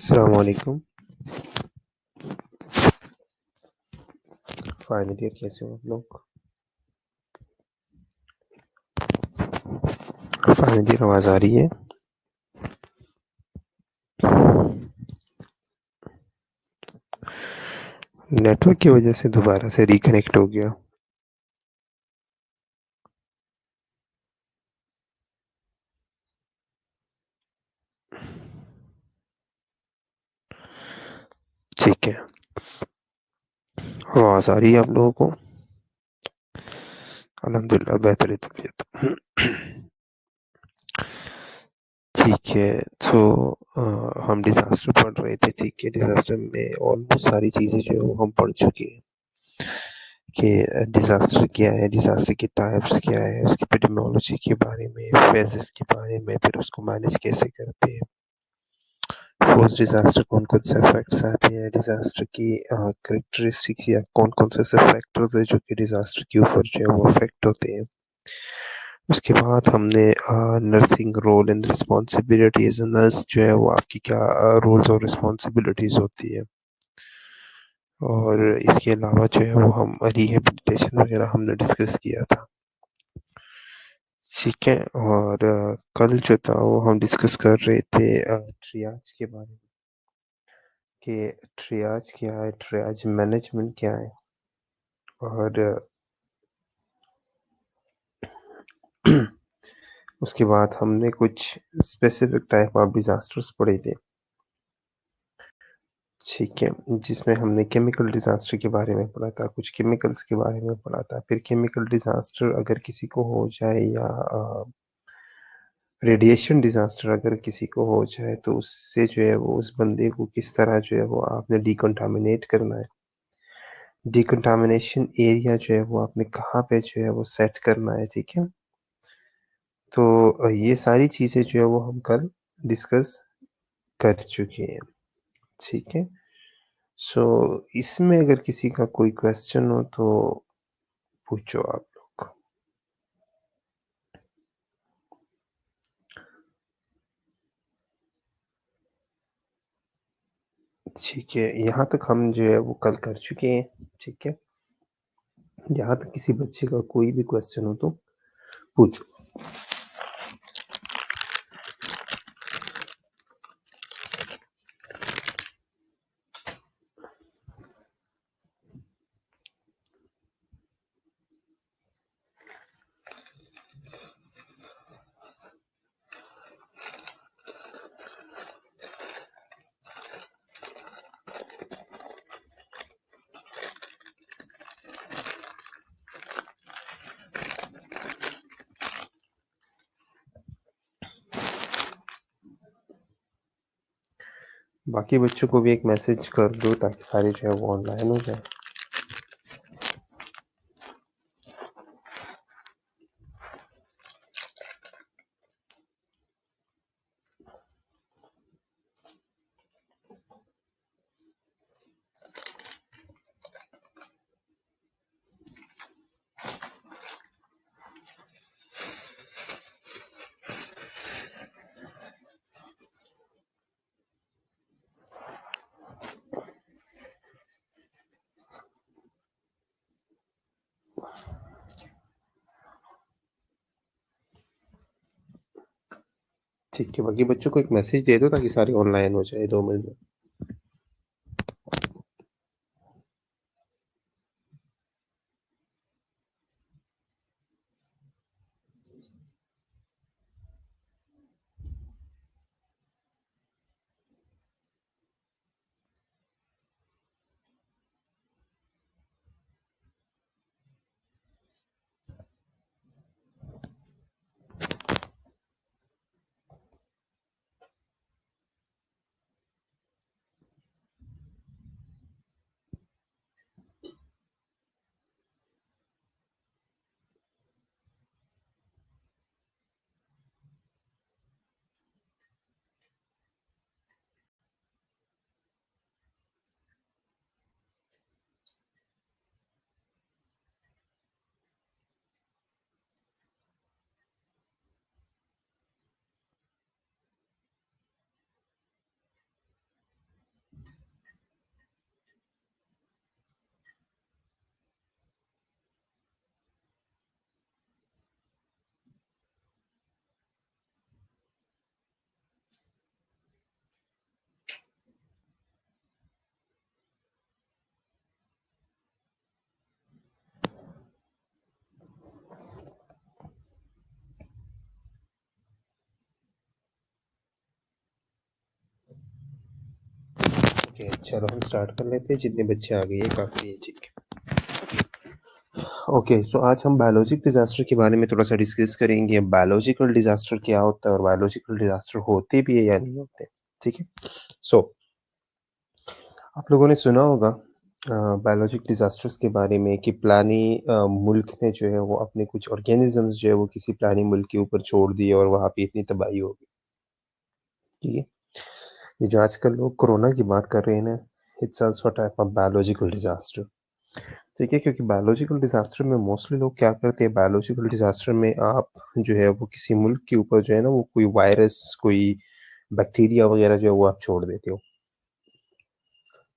अस्सलाम वालेकुम। फाइनली कैसे हो आप लोग? फाइनली आवाज़ आ रही है? नेटवर्क की वजह से दोबारा से रिकनेक्ट हो गया। ठीक है, आवाज़ आ रही है आप लोगों को? अल्हम्दुलिल्लाह बेहतर है तबीयत। ठीक है, तो हम डिज़ास्टर पढ़ रहे थे। ठीक है, डिज़ास्टर में ऑलमोस्ट सारी चीज़ें जो है वो हम पढ़ चुके हैं कि डिज़ास्टर क्या है, डिज़ास्टर के टाइप्स क्या है, उसकी एपिडेमियोलॉजी के बारे में, फेजेस के बारे में, फिर उसको मैनेज कैसे करते हैं, पोस्ट डिज़ास्टर कौन-कौन से इफ़ेक्ट्स आते हैं, डिज़ास्टर की कैरेक्टरिस्टिक्स या कौन-कौन से ऐसे फैक्टर्स हैं जो कि डिज़ास्टर के ऊपर जो है वो अफ़ेक्ट होते हैं। उसके बाद हमने nursing role and responsibilities, nurse जो है वो आपकी क्या रोल्स और रिस्पॉन्सिबिलिटीज़ होती है। और इसके अलावा जो है वो हम रिहैबिलिटेशन वगैरह हमने डिस्कस किया था। ठीक है, और कल जो था वो हम डिस्कस कर रहे थे ट्रियाज के बारे में कि ट्रियाज क्या है, ट्रियाज मैनेजमेंट क्या है। और उसके बाद हमने कुछ स्पेसिफिक टाइप ऑफ डिज़ास्टर्स पढ़े थे। ठीक है, जिसमें हमने केमिकल डिज़ास्टर के बारे में पढ़ा था, कुछ केमिकल्स के बारे में पढ़ा था। फिर केमिकल डिज़ास्टर अगर किसी को हो जाए या रेडिएशन डिज़ास्टर अगर किसी को हो जाए तो उससे जो है वो उस बंदे को किस तरह जो है वो आपने डिकंटामिनेट करना है। डिकंटामिनेशन एरिया जो है वो आपने कहाँ पे जो है वो सेट करना है, ठीक है? तो ये सारी चीज़ें जो है वो हम कल डिस्कस कर चुके हैं, ठीक है? सो इसमें अगर किसी का कोई क्वेश्चन हो तो पूछो आप लोग। ठीक है, यहाँ तक हम जो है वो कल कर चुके हैं, ठीक है? यहाँ तक किसी बच्चे का कोई भी क्वेश्चन हो तो पूछो। बाकी बच्चों को भी एक मैसेज कर दो ताकि सारे जो है वो ऑनलाइन हो जाए। ठीक है, बाकी बच्चों को एक मैसेज दे दो ताकि सारे ऑनलाइन हो जाए 2 मिनट में। ओके, चलो हम स्टार्ट कर लेते हैं। जितने बच्चे आ गए हैं काफ़ी है, ठीक है। ओके, सो आज हम बायोलॉजिक डिजास्टर के बारे में थोड़ा सा डिस्कस करेंगे। बायोलॉजिकल डिजास्टर क्या होता है और बायोलॉजिकल डिजास्टर होते भी है या नहीं होते, ठीक है। सो आप लोगों ने सुना होगा बायोलॉजिक डिजास्टर्स के बारे में कि प्लानी मुल्क ने जो है वो अपने कुछ ऑर्गेनिजम्स जो है वो किसी प्लानी मुल्क के ऊपर छोड़ दिए और वहाँ पे इतनी तबाही हो गई, ठीक है। ये जो आजकल लोग कोरोना की बात कर रहे हैं ना, it's also type of biological disaster, ठीक है। क्योंकि बायोलॉजिकल डिजास्टर में मोस्टली लोग क्या करते हैं, बायोलॉजिकल डिजास्टर में आप जो है वो किसी मुल्क के ऊपर जो है ना वो कोई वायरस, कोई बैक्टीरिया वगैरह जो है वो आप छोड़ देते हो।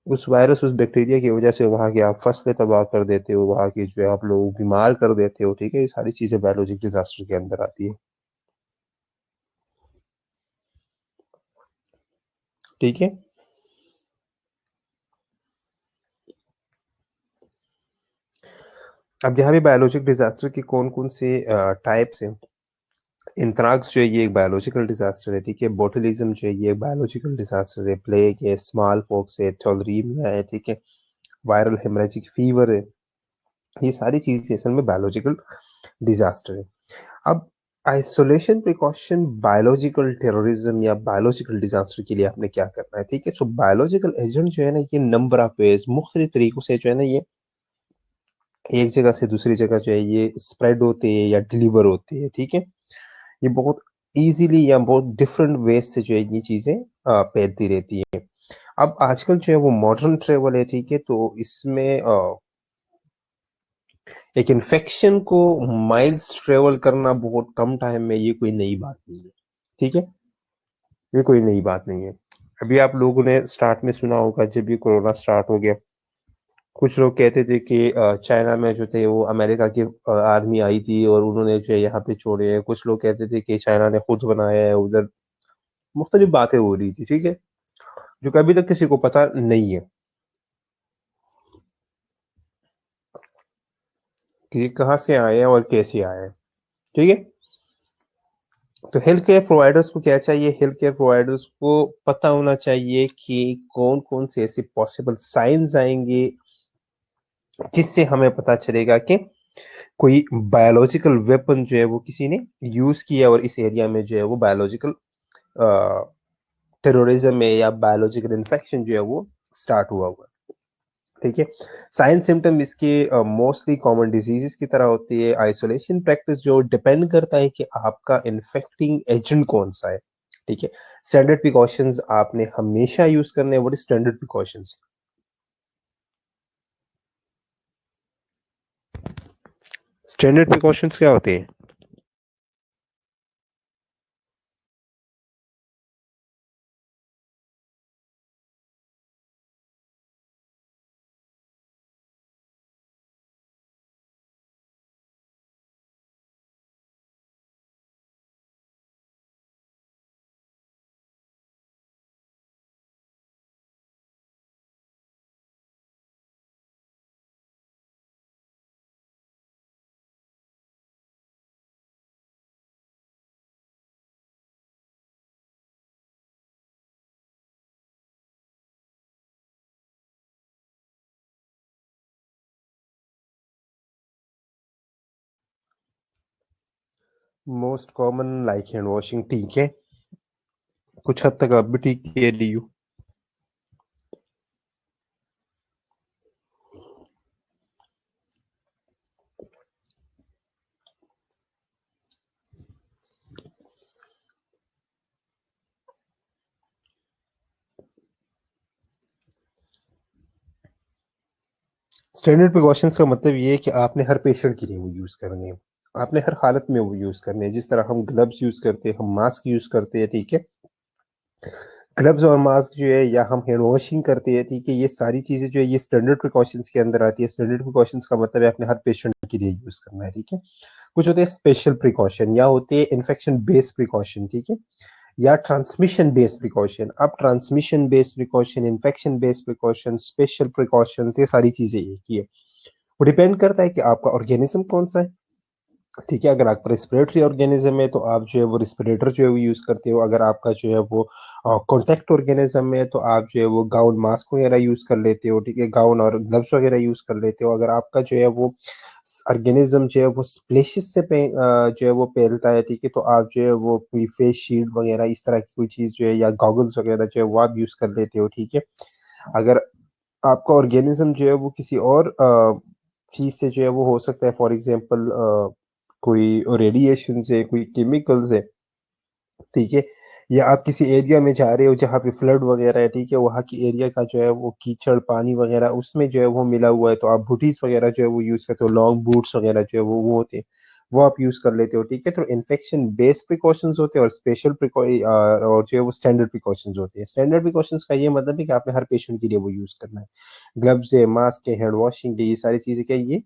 उस वायरस, उस बैक्टीरिया की वजह से वहाँ की आप फसलें तबाह कर देते हो, वहाँ की जो है आप लोग बीमार कर देते हो, ठीक है। ये सारी चीजें बायोलॉजिक डिजास्टर के अंदर आती है, ठीक है। अब यहाँ पे बायोलॉजिक डिजास्टर के कौन कौन से टाइप्स हैं। एंथ्राक्स जो है ये एक बायोलॉजिकल डिजास्टर है, ठीक है। बोtulism जो है ये एक बायोलॉजिकल डिजास्टर है। प्लेग है, स्मॉल पॉक्स है, टोलरीमिया है, ठीक है। वायरल हेमरेजिक फीवर है। ये सारी चीजें असल में बायोलॉजिकल डिजास्टर है। अब आइसोलेशन प्रिकॉशन बायोलॉजिकल टेररिज्म या बायोलॉजिकल डिजास्टर के लिए आपने क्या करना है, ठीक है। सो बायोलॉजिकल एजेंट जो है ना ये नंबर ऑफ वेज, मुख्तलिफ तरीकों से जो है ना ये एक जगह से दूसरी जगह जो है ये स्प्रेड होते हैं या डिलीवर होते हैं, ठीक है। ये बहुत इजीली या बहुत डिफरेंट वेज से जो है ये चीजें फैलती रहती है। अब आजकल जो है वो मॉडर्न ट्रेवल है, ठीक है। तो इसमें एक इन्फेक्शन को माइल्स ट्रेवल करना बहुत कम टाइम में, ये कोई नई बात नहीं है, ठीक है। ये कोई नई बात नहीं है। अभी आप लोगों ने स्टार्ट में सुना होगा जब ये कोरोना स्टार्ट हो गया, कुछ लोग कहते थे कि चाइना में जो थे वो अमेरिका की आर्मी आई थी और उन्होंने जो है यहाँ पे छोड़े हैं। कुछ लोग कहते थे कि चाइना ने खुद बनाया है उधर। मुख्तलिफ बातें हो रही थी, ठीक है, जो कि अभी तक किसी को पता नहीं है कि ये कहाँ से आए हैं और कैसे आए हैं, ठीक है। तो हेल्थ केयर प्रोवाइडर्स को क्या चाहिए, हेल्थ केयर प्रोवाइडर्स को पता होना चाहिए कि कौन कौन से ऐसे पॉसिबल साइंस आएंगे जिससे हमें पता चलेगा कि कोई बायोलॉजिकल वेपन जो है वो किसी ने यूज किया और इस एरिया में जो है वो बायोलॉजिकल टेररिज्म है या बायोलॉजिकल इन्फेक्शन जो है वो स्टार्ट हुआ हुआ, ठीक है। साइन सिम्टम इसके मोस्टली कॉमन डिजीजेस की तरह होती है। आइसोलेशन प्रैक्टिस जो डिपेंड करता है कि आपका इन्फेक्टिंग एजेंट कौन सा है, ठीक है। स्टैंडर्ड प्रिकॉशंस आपने हमेशा यूज करने हैं। What is standard precautions? Standard precautions क्या होते हैं? Most common like hand washing, ठीक है। कुछ हद तक आप भी ठीक कह रही हो। स्टैंडर्ड प्रिकॉशंस का मतलब ये है कि आपने हर पेशेंट के लिए वो यूज करने हैं, आपने हर हालत में वो यूज करने हैं। जिस तरह हम ग्लव्स यूज करते हैं, हम मास्क यूज करते हैं, ठीक है। ग्लव्स और मास्क जो है या हम हैंड वॉशिंग करते हैं, ठीक है। ये सारी चीजें जो है ये स्टैंडर्ड प्रिकॉशंस के अंदर आती है। स्टैंडर्ड प्रिकॉशंस का मतलब है आपने हर पेशेंट के लिए यूज करना है, ठीक है। कुछ होते हैं स्पेशल प्रिकॉशन या होते हैं इन्फेक्शन बेस्ड प्रिकॉशन, ठीक है, या ट्रांसमिशन बेस्ड प्रिकॉशन। अब transmission based precaution, infection based precaution, special precaution, ये सारी चीजें एक ही है। वो डिपेंड करता है कि आपका ऑर्गेनिज्म कौन सा है, ठीक है, अगर आपका रिस्पिरेटरी ऑर्गेनिज्म है तो आप जो है वो रिस्पिरेटर जो है वो यूज़ करते हो। अगर आपका जो है वो कॉन्टैक्ट ऑर्गेनिज्म है तो आप जो है वो गाउन मास्क वगैरह यूज़ कर लेते हो, ठीक है? गाउन और ग्लव्स वगैरह यूज़ कर लेते हो। अगर आपका जो है वो ऑर्गेनिज्म जो है वो स्प्लैशेस से जो है वो फैलता है, ठीक है? तो आप जो है वो कोई फेस शील्ड वगैरह इस तरह की कोई चीज़ जो है या गॉगल्स वगैरह जो है वो आप यूज़ कर लेते हो, ठीक है? अगर आपका ऑर्गेनिज्म जो है वो किसी और चीज़ से जो है वो हो सकता है, फॉर एग्ज़ाम्पल कोई रेडिएशन से, कोई केमिकल से, ठीक है? या आप किसी एरिया में जा रहे हो जहाँ पे फ्लड वगैरह है, ठीक है? वहाँ की एरिया का जो है वो कीचड़, पानी वगैरह उसमें जो है वो मिला हुआ है, तो आप बूटीज़ वगैरह जो है वो यूज़ करते हो, लॉन्ग बूट्स वगैरह जो है वो होते हैं, वो आप यूज़ कर लेते हो, ठीक है? तो इन्फेक्शन बेस्ड प्रिकॉशंस होते हैं और और जो है वो स्टैंडर्ड प्रिकॉशंस होते हैं। स्टैंडर्ड प्रिकॉशंस का ये मतलब है कि आपने हर पेशेंट के लिए वो यूज़ करना है। ग्लव्स है, मास्क है, हैंड वॉशिंग है, ये सारी चीज़ें क्या है, ये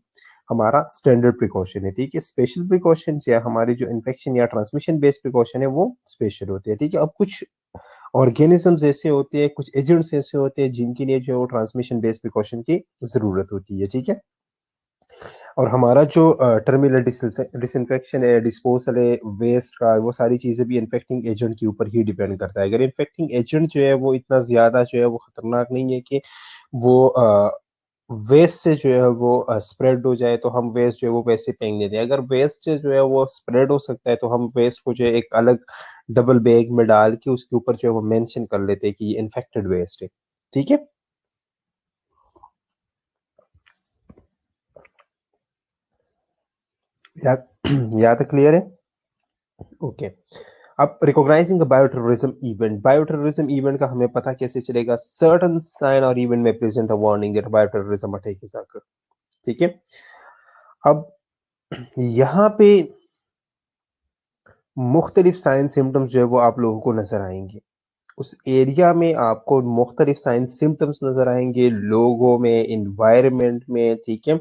हमारा स्टैंडर्ड प्रिकॉशन है, ठीक है? स्पेशल प्रिकॉशंस या हमारी जो इन्फेक्शन या ट्रांसमिशन बेस्ड प्रिकॉशन है वो स्पेशल होते हैं, ठीक है? अब कुछ ऑर्गेनिजम्स ऐसे होते हैं, कुछ एजेंट्स ऐसे होते हैं जिनके लिए जो है वो ट्रांसमिशन बेस्ड प्रिकॉशन की ज़रूरत होती है, ठीक है? और हमारा जो टर्मिनल डिसइंफेक्शन है, डिस्पोज़ल है, वेस्ट का, वो सारी चीज़ें भी इन्फेक्टिंग एजेंट के ऊपर ही डिपेंड करता है। अगर इन्फेक्टिंग एजेंट जो है वो इतना ज़्यादा जो है वो खतरनाक नहीं है कि वो वेस्ट से जो है वो स्प्रेड हो जाए, तो हम वेस्ट जो है वो वैसे फेंक देते हैं। अगर वेस्ट से जो है वो स्प्रेड हो सकता है तो हम वेस्ट को जो है एक अलग डबल बैग में डाल के उसके ऊपर जो है वो मेंशन कर लेते हैं कि ये इन्फेक्टेड वेस्ट है। ठीक है? याद यहाँ तक क्लियर है? ओके। अब रिकॉग्नाइजिंग अ बायोटेररिज्म इवेंट, बायोटेररिज्म इवेंट का हमें पता कैसे चलेगा? सर्टेन साइन और इवेंट में present a warning that bioterrorism attack is occur. ठीक है? अब यहाँ पे मुख्तलिफ साइन सिम्टम्स जो है वो आप लोगों को नजर आएंगे। उस एरिया में आपको मुख्तलिफ साइन सिम्टम्स नजर आएंगे, लोगों में, इन्वायरमेंट में, ठीक है?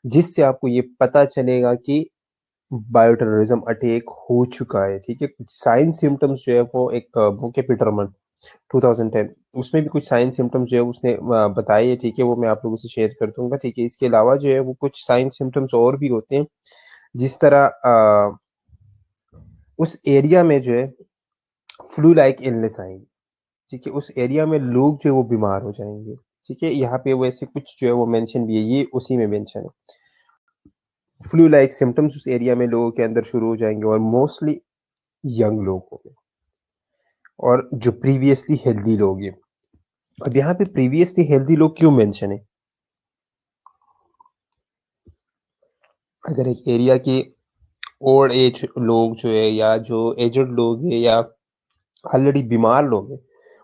जिससे आपको ये पता चलेगा कि बायोटेररिज्म अटैक हो चुका है, ठीक है? कुछ साइन सिम्टम्स जो है वो एक बुक है पीटरमन 2010, उसमें भी कुछ साइन सिम्टम्स जो है उसने बताए है, ठीक है? वो मैं आप लोगों से शेयर कर दूंगा, ठीक है? इसके अलावा जो है वो कुछ साइन सिम्टम्स और भी होते हैं, जिस तरह उस एरिया में जो है फ्लू लाइक इलनेस आएगी, ठीक है? उस एरिया में लोग जो है वो बीमार हो जाएंगे, ठीक है? यहाँ पे वो ऐसे कुछ जो है वो मेंशन भी है, ये उसी में मेंशन है। फ्लू लाइक सिम्टम्स उस एरिया में लोगों के अंदर शुरू हो जाएंगे और मोस्टली यंग लोगों में, और जो प्रीवियसली हेल्दी लोग हैं। अब यहाँ पे प्रीवियसली हेल्दी लोग क्यों मेंशन है? अगर एक एरिया के ओल्ड एज लोग जो है या जो एजड लोग हैं या ऑलरेडी बीमार लोग हैं,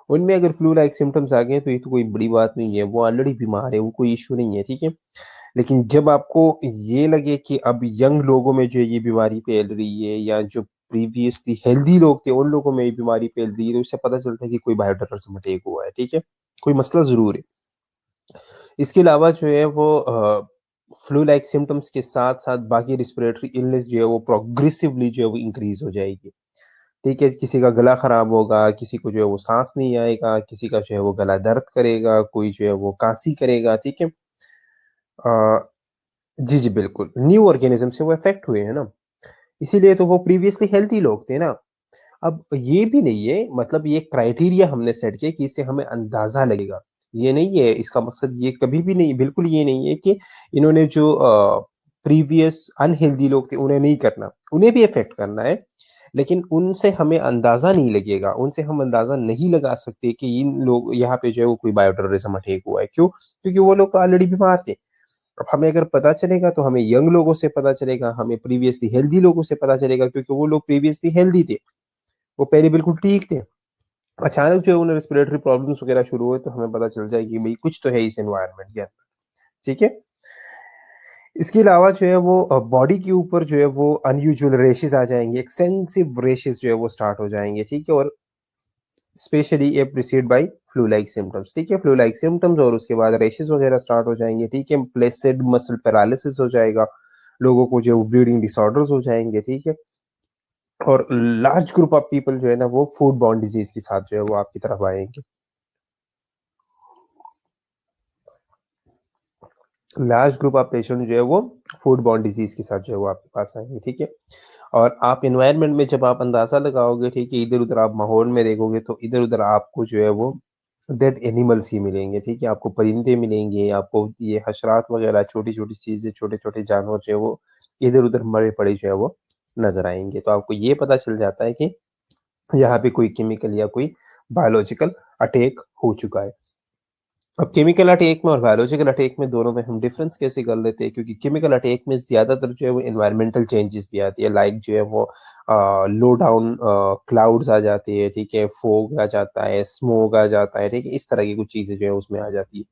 उनमें अगर फ्लू लाइक सिम्टम्स आ गए हैं तो ये तो कोई बड़ी बात नहीं है, वो ऑलरेडी बीमार है, वो कोई इश्यू नहीं है, ठीक है? लेकिन जब आपको ये लगे कि अब यंग लोगों में जो है ये बीमारी फैल रही है या जो प्रीवियसली हेल्दी लोग थे उन लोगों में ये बीमारी फैल रही है, तो इससे पता चलता है कि कोई बायोटेररिज्म अटैक हुआ है, ठीक है? कोई मसला ज़रूर है। इसके अलावा जो है वो फ्लू लाइक सिम्पटम्स के साथ-साथ बाकी रिस्पिरेटरी इलनेस जो है वो प्रोग्रेसिवली जो है वो इंक्रीज़ हो जाएगी। ठीक है? किसी का गला खराब होगा, किसी को जो है वो साँस नहीं आएगा, किसी का जो है वो गला दर्द करेगा, कोई जो है वो काशी करेगा, ठीक है? अ, जी, जी, बिल्कुल। न्यू ऑर्गेनिज़्म से वो अफ़ेक्ट हुए हैं ना, इसीलिए तो वो प्रीवियसली हेल्थी लोग थे ना। अब ये भी नहीं है, मतलब ये क्राइटेरिया हमने सेट किया कि इससे हमें अंदाज़ा लगेगा। ये नहीं है, इसका मकसद ये कभी भी नहीं, बिल्कुल ये नहीं है कि इन्होंने जो प्रीवियस अनहेल्दी लोग थे उन्हें नहीं करना, उन्हें भी इफ़ेक्ट करना है, लेकिन उनसे हमें अंदाज़ा नहीं लगेगा, उनसे हम अंदाज़ा नहीं लगा सकते कि इन लोग यहाँ पे जो है वो कोई बायोटेररिज्म अटैक हुआ है। क्यों? क्योंकि वो लोग तो ऑलरेडी बीमार थे। अब हमें अगर पता चलेगा तो हमें यंग लोगों से पता चलेगा, हमें प्रीवियसली हेल्दी लोगों से पता चलेगा, क्योंकि वो लोग प्रीवियसली हेल्दी थे, वो पहले बिल्कुल ठीक थे। अचानक जो है उन्हें रिस्पिरेटरी प्रॉब्लम्स वगैरह शुरू हुए तो हमें पता चल जाए कि भई कुछ तो है इस एनवायरनमेंट के अंदर, ठीक है? इसके अलावा जो है वो बॉडी के ऊपर जो है वो अनयूजुअल रैशेज़ आ जाएँगे, एक्सटेंसिव रैशेज़ जो है वो स्टार्ट हो जाएँगे, ठीक है? और स्पेशली ये precede by flu like symptoms, ठीक है? फ्लू लाइक सिम्पटम्स और उसके बाद रैशेज़ वगैरह स्टार्ट हो जाएँगे, ठीक है? फ्लैसिड मसल पैरालिसिस हो जाएगा, लोगों को जो है वो ब्लीडिंग डिसऑर्डर्स हो जाएँगे, ठीक है? और लार्ज ग्रुप ऑफ पीपल जो है ना वो फूड बॉर्न डिजीज़ के साथ जो है वो आपकी तरफ आएँगे। लार्ज ग्रुप ऑफ पेशेंट जो है वो फूड बॉर्न डिजीज के साथ जो है वो आपके पास आएंगे, ठीक है। और आप एनवायरनमेंट में जब आप अंदाजा लगाओगे, ठीक है, इधर उधर आप माहौल में देखोगे तो इधर उधर आपको जो है वो डेड एनिमल्स ही मिलेंगे, ठीक है। आपको परिंदे मिलेंगे, आपको ये हशरात वगैरह छोटी छोटी चीजें, छोटे छोटे जानवर जो है वो इधर उधर मरे पड़े जो है वो नजर आएंगे। तो आपको ये पता चल जाता है कि यहाँ पे कोई केमिकल या कोई बायोलॉजिकल अटैक हो चुका है। अब केमिकल अटैक में और बायोलॉजिकल अटैक में दोनों में हम डिफरेंस कैसे कर लेते हैं, क्योंकि केमिकल अटैक में ज्यादातर जो है वो एनवायरमेंटल चेंजेस भी आती है, लाइक जो है वो लो डाउन क्लाउड्स आ जाती है, ठीक है, फोग आ जाता है, स्मोक आ जाता है, ठीक है, इस तरह की कुछ चीजें जो है उसमें आ जाती है।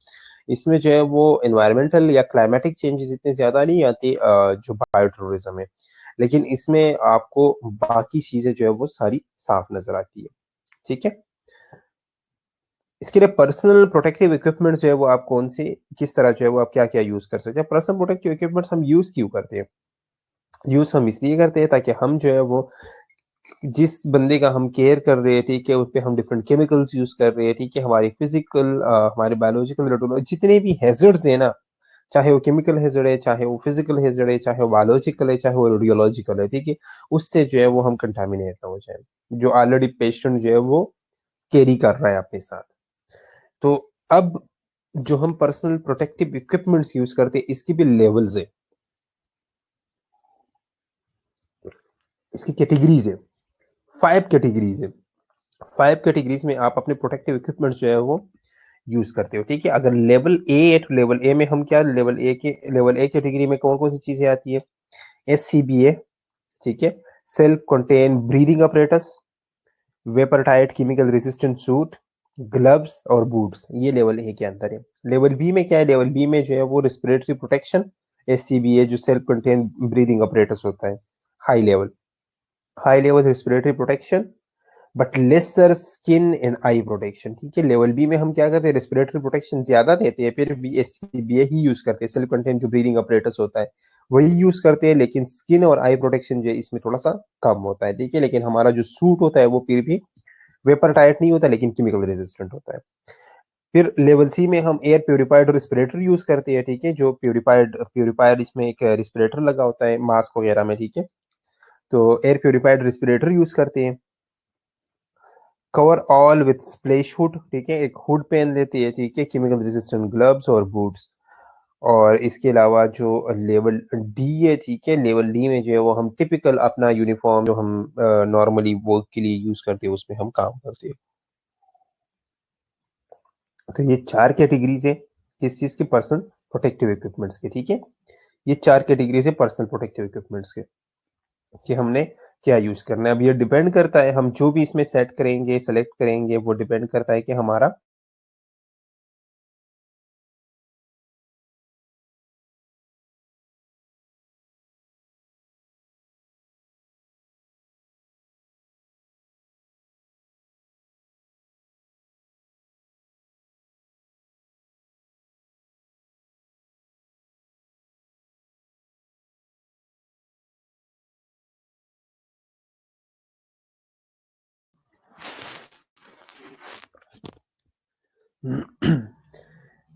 इसमें जो है वो एनवायरमेंटल या क्लाइमेटिक चेंजेस इतने ज्यादा नहीं आती जो बायो टेररिज्म है, लेकिन इसमें आपको बाकी चीजें जो है वो सारी साफ नजर आती है, ठीक है। इसके लिए पर्सनल प्रोटेक्टिव इक्विपमेंट जो है वो आप कौन से, किस तरह जो है वो आप क्या क्या यूज कर सकते हैं। पर्सनल प्रोटेक्टिव इक्विपमेंट्स हम यूज क्यों करते हैं? यूज हम इसलिए करते हैं ताकि हम जो है वो जिस बंदे का हम केयर कर रहे हैं, ठीक है, उस पे हम डिफरेंट केमिकल्स यूज कर रहे हैं, ठीक है, हमारी फिजिकल हमारे बायोलॉजिकल जितने भी हैजर्ड्स है ना, चाहे वो केमिकल हैजर्ड है, चाहे वो फिजिकल हैजर्ड है, चाहे वो बायोलॉजिकल है, चाहे वो रेडियोलॉजिकल है, ठीक है, उससे जो है वो हम कंटामिनेट ना हो जाए, जो ऑलरेडी पेशेंट जो है वो कैरी कर रहा है अपने साथ। तो अब जो हम पर्सनल प्रोटेक्टिव इक्विपमेंट्स यूज करते हैं, इसकी भी लेवल्स है, इसकी कैटेगरीज है, 5 कैटेगरीज है। 5 कैटेगरीज में आप अपने प्रोटेक्टिव इक्विपमेंट्स जो है वो यूज करते हो, ठीक है। अगर लेवल ए है तो लेवल ए में हम क्या, लेवल ए कैटेगरी में कौन कौन सी चीजें आती है? SCBA, ठीक है, self contain breathing apparatus, vapour tight chemical resistant suit, gloves और बूट्स, ये लेवल ए के अंदर है। लेवल बी में क्या है? लेवल बी में जो है वो रिस्पिरेटरी प्रोटेक्शन, SCBA, जो सेल्फ कंटेन ब्रीदिंग अपरेटस होता है, high level, high level respiratory protection, but lesser skin and eye protection, ठीक है। लेवल बी में हम क्या करते हैं? रेस्पिरेटरी प्रोटेक्शन ज्यादा देते हैं, फिर भी SCBA ही यूज करते हैं, सेल्फ कंटेन जो ब्रीदिंग अपरेटस होता है वही यूज करते हैं, लेकिन स्किन और आई प्रोटेक्शन जो है इसमें थोड़ा सा कम होता है, ठीक है। लेकिन हमारा जो सूट होता है वो फिर भी वेपर टाइट नहीं होता, लेकिन केमिकल रेजिस्टेंट होता है। फिर लेवल सी में हम एयर प्योरीफायर्ड और रिस्पिरेटर यूज करते हैं, ठीक है, जो प्योरीफायर इसमें एक रिस्पिरेटर लगा होता है मास्क वगैरह में, ठीक है। तो एयर प्योरीफायर्ड रिस्पिरेटर यूज करते हैं। Cover all with splash hood, ठीक है, एक हुड पहन लेते हैं, ठीक है, केमिकल रेजिस्टेंट ग्लव्स और बूट्स। और इसके अलावा जो लेवल डी है, ठीक है, लेवल डी में जो है वो हम टिपिकल अपना यूनिफॉर्म जो हम नॉर्मली वर्क के लिए यूज करते हैं उसमें हम काम करते हैं। तो ये 4 कैटेगरीज है किस चीज के? पर्सनल प्रोटेक्टिव इक्विपमेंट्स के, ठीक है। ये 4 कैटेगरीज है पर्सनल प्रोटेक्टिव इक्विपमेंट्स के, कि हमने क्या यूज करना है। अब ये डिपेंड करता है, हम जो भी इसमें सेट करेंगे, सेलेक्ट करेंगे, वो डिपेंड करता है कि हमारा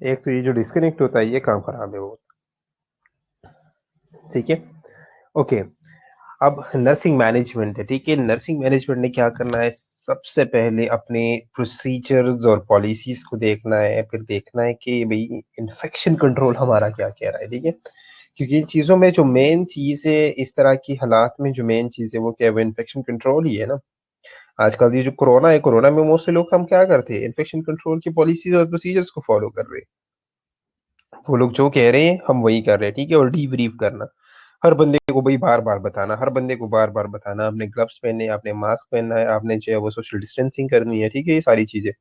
एक तो ये जो डिस्कनेक्ट होता है ये काम खराब है वो, ठीक है। ओके, अब नर्सिंग मैनेजमेंट है, ठीक है। नर्सिंग मैनेजमेंट ने क्या करना है? सबसे पहले अपने प्रोसीजर्स और पॉलिसीज को देखना है, फिर देखना है कि भाई इन्फेक्शन कंट्रोल हमारा क्या कह रहा है, ठीक है। क्योंकि इन चीजों में जो मेन चीज है, इस तरह की हालात में जो मेन चीज है वो क्या है? वो इन्फेक्शन कंट्रोल ही है ना। आजकल ये जो कोरोना है, कोरोना में मोस्टली लोग हम क्या करते हैं? इन्फेक्शन कंट्रोल की पॉलिसीज और प्रोसीजर्स को फॉलो कर रहे हैं। वो लोग जो कह रहे हैं हम वही कर रहे हैं, ठीक है। और डीब्रीफ करना, हर बंदे को भाई बार बार बताना, हर बंदे को बार बार बताना, आपने ग्लव्स पहनने हैं, आपने मास्क पहनना है, आपने जो है वो सोशल डिस्टेंसिंग करनी है, ठीक है, ये सारी चीजें।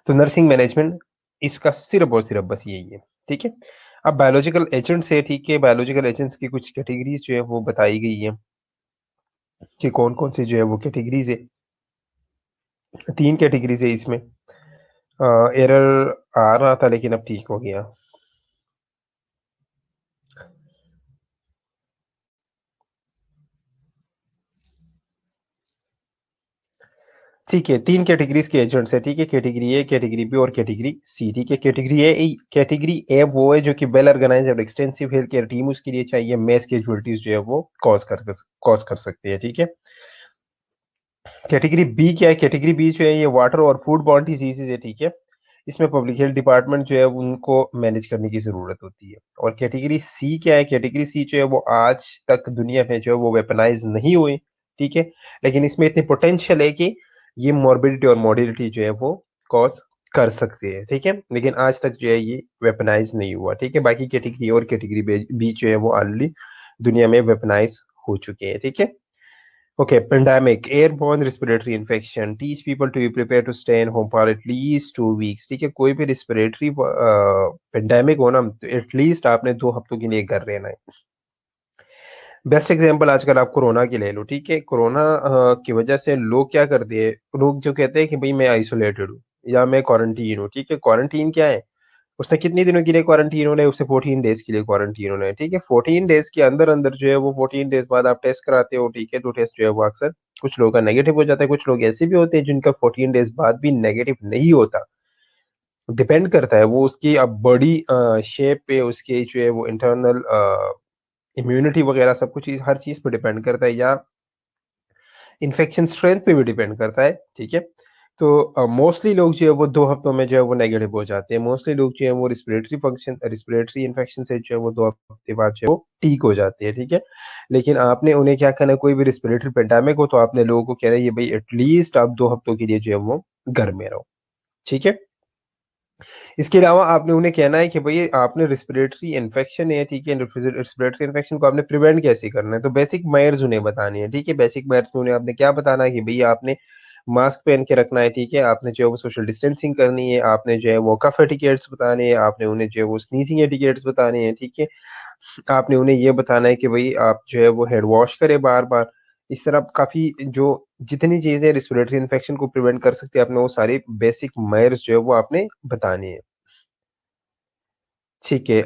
तो नर्सिंग मैनेजमेंट इसका सिर्फ और सिर्फ बस यही है, ठीक है। अब बायोलॉजिकल एजेंट्स है, ठीक है, बायोलॉजिकल एजेंट्स की कुछ कैटेगरीज जो है वो बताई गई है कि कौन कौन से जो है वो कैटेगरीज है। 3 कैटेगरीज है इसमें। एरर आ रहा था लेकिन अब ठीक हो गया। ठीक है, 3 कैटेगरीज़ के एजेंट्स हैं, ठीक है? कैटेगरी ए, कैटेगरी बी और कैटेगरी सी, ठीक है? कैटेगरी ए वो है जो कि वेल ऑर्गेनाइज्ड और एक्सटेंसिव हेल्थ केयर टीम उसके लिए चाहिए, मैस कैजुअल्टीज़ जो है वो कॉज़ कर सकती है, ठीक है? कैटेगरी बी क्या है? कैटेगरी बी जो है ये वाटर और फूड बॉर्न डिजीज़ेज़ है, ठीक है? इसमें पब्लिक हेल्थ डिपार्टमेंट जो है उनको मैनेज करने की ज़रूरत होती है। और कैटेगरी सी क्या है? कैटेगरी सी जो है वो आज तक दुनिया में जो है वो वेपनाइज़ नहीं हुई, ठीक है? लेकिन इसमें इतनी पोटेंशियल है कि ये मॉर्बिडिटी और मोर्बिडिटी जो है वो कॉज़ कर सकते हैं, ठीक है? लेकिन आज तक जो है ये वेपनाइज़ नहीं हुआ, ठीक है? बाकी कैटेगरी और कैटेगरी बी जो है वो ऑलरेडी दुनिया में वेपनाइज़ हो चुके हैं, ठीक है? Okay, pandemic, airborne respiratory infection. Teach people to be prepared to stay in home for at least 2 weeks. ठीक है, कोई भी respiratory पेंडेमिक हो ना, तो एटलीस्ट आपने 2 हफ्तों के लिए घर रहना है। बेस्ट एग्जांपल आजकल आप कोरोना की ले लो, ठीक है? कोरोना की वजह से लोग क्या करते हैं, लोग जो कहते हैं कि भाई मैं आइसोलेटेड हूँ या मैं क्वारंटीन हूँ, ठीक है? क्वारंटीन क्या है? उसने कितने दिनों के लिए क्वारंटीन होना है? उसे 14 डेज के लिए क्वारंटीन होना है, ठीक है? 14 डेज के अंदर-अंदर जो है वो 14 डेज बाद आप टेस्ट कराते हो, ठीक है? तो टेस्ट जो है वो अक्सर कुछ लोगों का नेगेटिव हो जाता है, कुछ लोग ऐसे भी होते हैं जिनका 14 डेज बाद भी नेगेटिव नहीं होता। डिपेंड करता है वो उसकी अब बॉडी शेप पे, उसके जो है वो इंटरनल इम्यूनिटी वगैरह सब कुछ हर चीज़ पे डिपेंड करता है, या इन्फेक्शन स्ट्रेंथ पे भी डिपेंड करता है, ठीक है? तो मोस्टली लोग जो है वो 2 हफ्तों में जो है वो नेगेटिव हो जाते हैं। मोस्टली लोग जो है वो रिस्पिरेटरी इन्फेक्शन से जो है वो 2 हफ्ते बाद जो है वो ठीक हो जाते हैं, ठीक है? लेकिन आपने उन्हें क्या करना है, कोई भी रिस्पिरेटरी पेंडेमिक हो तो आपने लोगों को कहना है ये भई एटलीस्ट आप 2 हफ्तों के लिए जो है वो घर में रहो, ठीक है? इसके अलावा आपने उन्हें कहना है कि भई आपने रिस्पिरेटरी इन्फेक्शन है, ठीक है? रिस्पिरेटरी इन्फेक्शन को आपने प्रिवेंट कैसे करना है? तो बेसिक मेयर्स उन्हें बतानी है, ठीक है? बेसिक मेयर्स में उन्हें आपने क्या बताना है कि भई आपने मास्क पहन के रखना है, ठीक है? आपने जो है वो सोशल डिस्टेंसिंग करनी है, आपने जो है वो कफ एटिकेट्स बताने हैं, आपने उन्हें जो है वो स्नीजिंग एटिकेट्स बताने हैं, ठीक है? आपने उन्हें ये बताना है कि भई आप जो है वो हैंड वॉश करें बार-बार। इस तरह काफ़ी जो जितनी चीज़ें रिस्पिरेटरी इन्फेक्शन को प्रिवेंट कर सकती है, आपने वो सारी बेसिक मेयर्स जो है वो आपने बतानी है। ठीक है।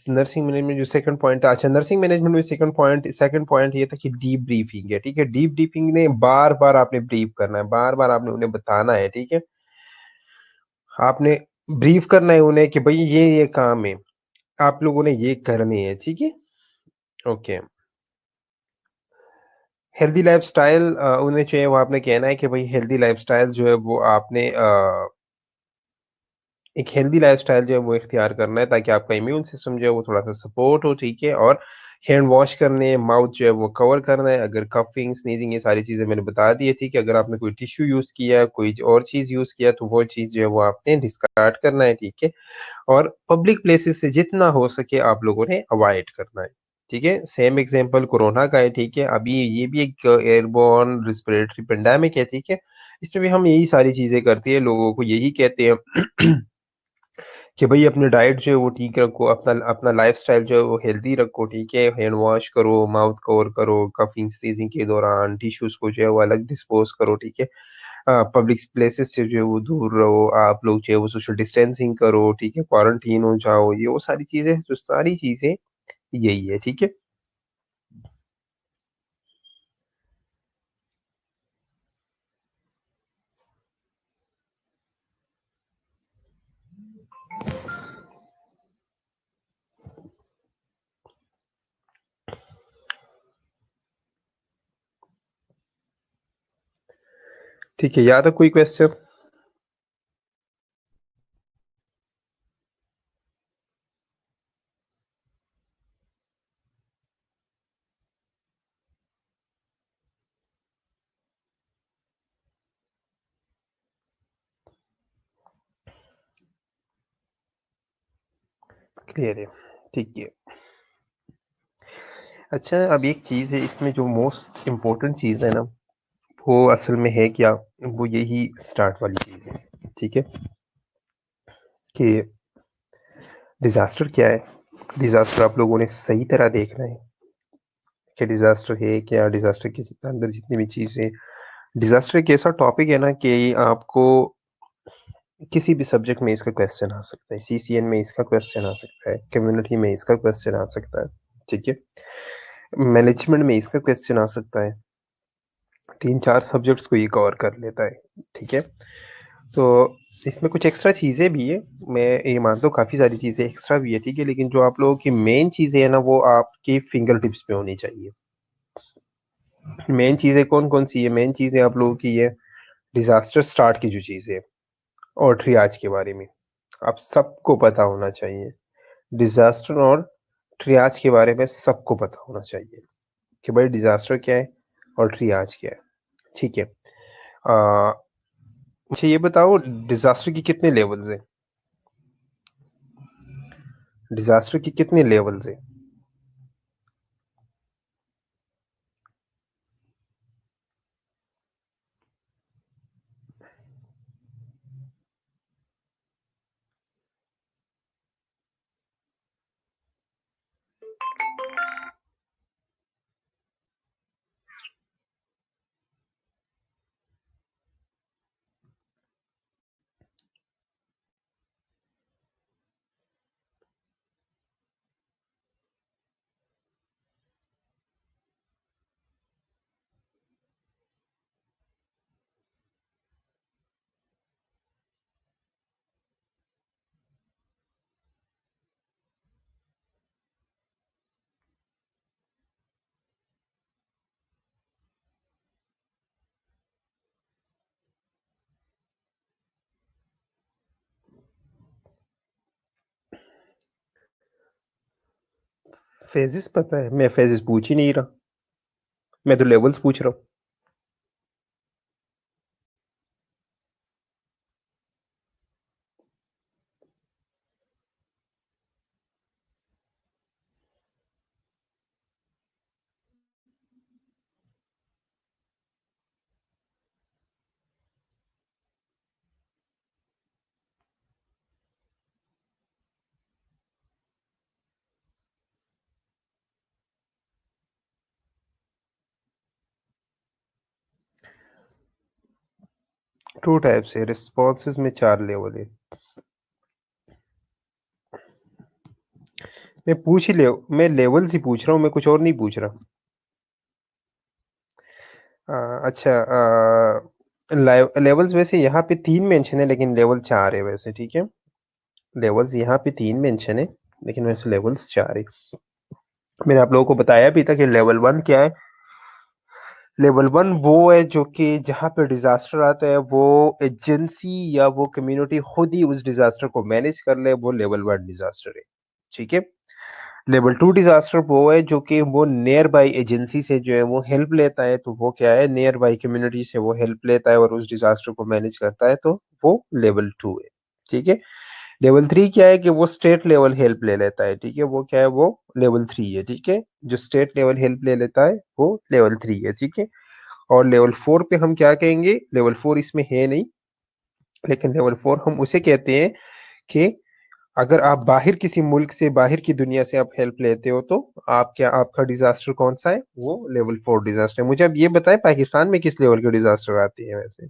नर्सिंग मैनेजमेंट जो सेकंड पॉइंट था, अच्छा, नर्सिंग मैनेजमेंट में सेकंड पॉइंट ये था कि डीप ब्रीफिंग है, ठीक है? डीप ब्रीफिंग ने बार-बार आपने ब्रीफ करना है, बार-बार आपने उन्हें बताना है, ठीक है? आपने ब्रीफ करना है उन्हें कि भई ये काम है, आप लोगों ने ये करनी है, ठीक है? ओके। हेल्दी लाइफ़स्टाइल उन्हें जो है वो आपने कहना है कि भई हेल्दी लाइफ़स्टाइल जो है वो आपने एक हेल्दी लाइफ़स्टाइल जो है वो इख्तियार करना है ताकि आपका इम्यून सिस्टम जो है वो थोड़ा-सा सपोर्ट हो, ठीक है? और हैंड वॉश करने हैं, माउथ जो है वो कवर करना है, अगर कफिंग, स्नीज़िंग ये सारी चीज़ें मैंने बता दी है, ठीक है? अगर आपने कोई टिश्यू यूज़ किया है, कोई और चीज़ यूज़ किया तो वो चीज़ जो है वो आपने डिस्कार्ड करना है, ठीक है? और पब्लिक प्लेसेस से जितना हो सके आप लोगों ने अवॉइड करना है, ठीक है? सेम एग्ज़ाम्पल कोरोना का है, ठीक है? अभी ये भी एक एयरबॉर्न रिस्पिरेटरी पैंडेमिक है, ठीक है? इसमें भी हम यही सारी चीज़ें करते हैं, लोगों को यही कहते हैं कि भई अपनी डाइट जो है वो ठीक रखो, अपना अपना लाइफ़स्टाइल जो है वो हेल्दी रखो, ठीक है? हैंड वॉश करो, माउथ कवर करो, कफिंग, स्नीज़िंग के दौरान टिश्यूज़ को जो है वो अलग डिस्पोज़ करो, ठीक है? पब्लिक प्लेसेस से जो है वो दूर रहो, आप लोग जो है वो सोशल डिस्टेंसिंग करो, ठीक है? क्वारंटीन हो जाओ, ये वो सारी चीज़ें जो सारी चीज़ें यही है, ठीक है? ठीक है, या तो कोई क्वेश्चन? क्लियर है, ठीक है। अच्छा, अब एक चीज़ है इसमें जो मोस्ट इम्पोर्टेंट चीज़ है ना, वो असल में है क्या? वो यही स्टार्ट वाली चीज़ है, ठीक है? कि डिज़ास्टर क्या है? डिज़ास्टर आप लोगों ने सही तरह देखना है कि डिज़ास्टर है क्या? डिज़ास्टर के अंदर जितनी भी चीज़ें, डिज़ास्टर एक ऐसा टॉपिक है ना कि आपको किसी भी सब्जेक्ट में इसका क्वेश्चन आ सकता है। सीसीएन में इसका क्वेश्चन आ सकता है, कम्युनिटी में इसका क्वेश्चन आ सकता है, ठीक है? मैनेजमेंट में इसका क्वेश्चन आ सकता है, 3-4 सब्जेक्ट्स को ये कवर कर लेता है, ठीक है? तो इसमें कुछ एक्स्ट्रा चीज़ें भी हैं, मैं ये मानता हूँ काफ़ी सारी चीज़ें एक्स्ट्रा भी है, ठीक है? लेकिन जो आप लोगों की मेन चीज़ें हैं ना, वो आपकी फिंगर टिप्स पे होनी चाहिए। मेन चीज़ें कौन-कौन सी है? मेन चीज़ें आप लोगों की ये डिज़ास्टर स्टार्ट की जो चीज़ें हैं और ट्रियाज के बारे में, आप सबको पता होना चाहिए। डिज़ास्टर और ट्रियाज के बारे में सबको पता होना चाहिए कि भाई डिज़ास्टर क्या है और ट्रियाज क्या है, ठीक है? मुझे ये बताओ डिज़ास्टर की कितने लेवल्स हैं? डिज़ास्टर की कितने लेवल्स हैं? फेजेस पता है, मैं फेजेस पूछ ही नहीं रहा, मैं तो लेवल्स पूछ रहा हूँ। 2 टाइप्स है, रिस्पॉन्सेज में 4 लेवल है। मैं लेवल्स ही पूछ रहा हूँ, मैं कुछ और नहीं पूछ रहा। अच्छा, लेवल्स वैसे यहाँ पे 3 मेंशन है लेकिन लेवल 4 है वैसे, ठीक है? लेवल्स यहाँ पे 3 मेंशन है लेकिन वैसे लेवल्स 4 है। मैंने आप लोगों को बताया भी था कि लेवल 1 क्या है? लेवल 1 वो है जो कि जहाँ पे डिज़ास्टर आता है वो एजेंसी या वो कम्युनिटी खुद ही उस डिज़ास्टर को मैनेज कर ले, वो लेवल 1 डिज़ास्टर है, ठीक है? लेवल 2 डिज़ास्टर वो है जो कि वो नियर बाय एजेंसी से जो है वो हेल्प लेता है, तो वो क्या है, नियर बाय कम्युनिटी से वो हेल्प लेता है और उस डिज़ास्टर को मैनेज करता है, तो वो लेवल 2 है, ठीक है? लेवल 3 क्या है कि वो स्टेट लेवल हेल्प ले लेता है, ठीक है? वो क्या है, वो लेवल 3 है, ठीक है? जो स्टेट लेवल हेल्प ले लेता है, वो लेवल 3 है, ठीक है? और लेवल 4 पे हम क्या कहेंगे? लेवल 4 इसमें है नहीं, लेकिन लेवल 4 हम उसे कहते हैं कि अगर आप बाहर किसी मुल्क से, बाहर की दुनिया से आप हेल्प लेते हो, तो आप क्या, आपका डिज़ास्टर कौन-सा है? वो लेवल 4 डिज़ास्टर है। मुझे अब ये बताएँ पाकिस्तान में किस लेवल के डिज़ास्टर आते हैं वैसे?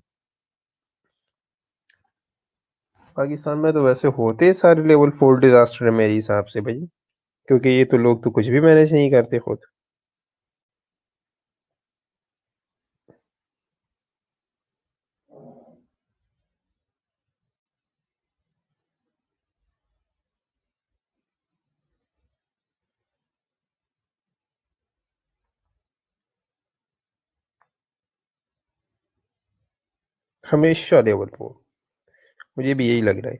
पाकिस्तान में तो वैसे होते सारे लेवल 4 डिज़ास्टर है मेरे हिसाब से भई, क्योंकि ये तो लोग तो कुछ भी मैनेज नहीं करते खुद। हमेशा लेवल 4, मुझे भी यही लग रहा है।